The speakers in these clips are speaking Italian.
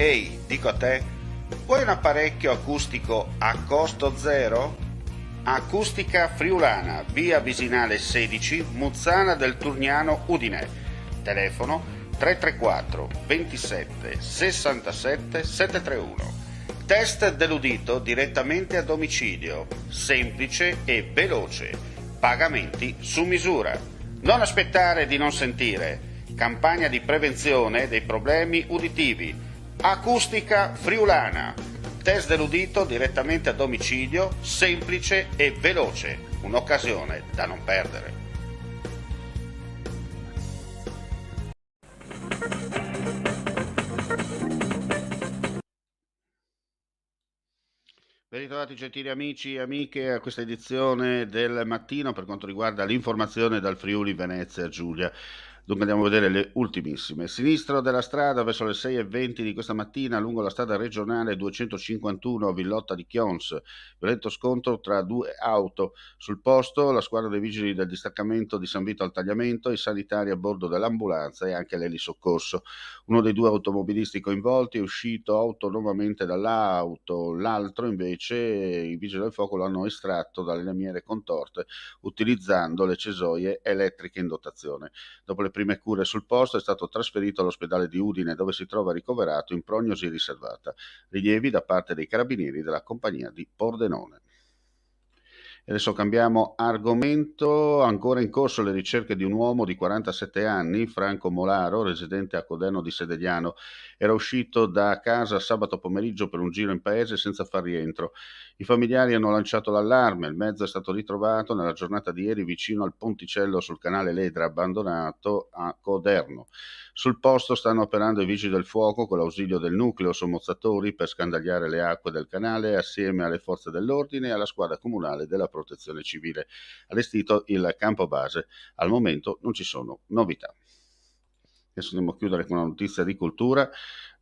Ehi, dico a te, vuoi un apparecchio acustico a costo zero? Acustica Friulana, via Visinale 16, Muzzana del Turniano, Udine. Telefono 334 27 67 731. Test dell'udito direttamente a domicilio, semplice e veloce. Pagamenti su misura. Non aspettare di non sentire. Campagna di prevenzione dei problemi uditivi. Acustica Friulana. Test dell'udito direttamente a domicilio, semplice e veloce. Un'occasione da non perdere. Ben ritrovati gentili amici e amiche a questa edizione del mattino per quanto riguarda l'informazione dal Friuli Venezia Giulia. Dunque andiamo a vedere le ultimissime. Sinistro della strada verso le 6:20 di questa mattina lungo la strada regionale 251 Villotta di Chions. Violento scontro tra due auto. Sul posto la squadra dei vigili del distaccamento di San Vito al Tagliamento, i sanitari a bordo dell'ambulanza e anche l'elisoccorso. Uno dei due automobilisti coinvolti è uscito autonomamente dall'auto, l'altro invece i vigili del fuoco lo hanno estratto dalle lamiere contorte utilizzando le cesoie elettriche in dotazione. Dopo le prime cure sul posto è stato trasferito all'ospedale di Udine dove si trova ricoverato in prognosi riservata. Rilievi da parte dei carabinieri della compagnia di Pordenone. Adesso cambiamo argomento, ancora in corso le ricerche di un uomo di 47 anni, Franco Molaro, residente a Coderno di Sedegliano. Era uscito da casa sabato pomeriggio per un giro in paese senza far rientro. I familiari hanno lanciato l'allarme, il mezzo è stato ritrovato nella giornata di ieri vicino al ponticello sul canale Ledra abbandonato a Coderno. Sul posto stanno operando i vigili del fuoco con l'ausilio del nucleo sommozzatori per scandagliare le acque del canale assieme alle forze dell'ordine e alla squadra comunale della protezione civile. Allestito il campo base. Al momento non ci sono novità. Adesso andiamo a chiudere con una notizia di cultura.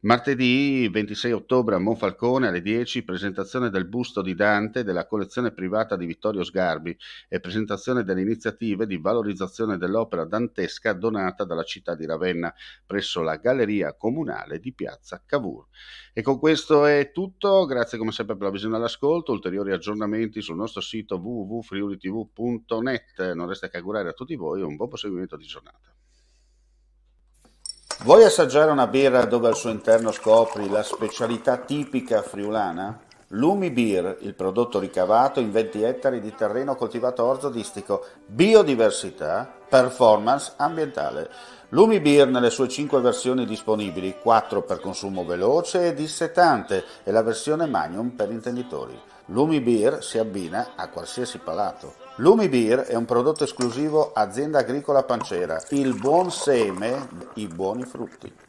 Martedì 26 ottobre a Monfalcone alle 10 presentazione del busto di Dante della collezione privata di Vittorio Sgarbi e presentazione delle iniziative di valorizzazione dell'opera dantesca donata dalla città di Ravenna presso la Galleria Comunale di Piazza Cavour. E con questo è tutto, grazie come sempre per la visione e l'ascolto, ulteriori aggiornamenti sul nostro sito www.friulitv.net. Non resta che augurare a tutti voi un buon proseguimento di giornata. Vuoi assaggiare una birra dove al suo interno scopri la specialità tipica friulana? Lumi Beer, il prodotto ricavato in 20 ettari di terreno coltivato orzodistico, biodiversità, performance ambientale. Lumi Beer nelle sue 5 versioni disponibili, 4 per consumo veloce e dissetante e la versione Magnum per intenditori. Lumi Beer si abbina a qualsiasi palato. Lumi Beer è un prodotto esclusivo Azienda Agricola Pancera, il buon seme, i buoni frutti.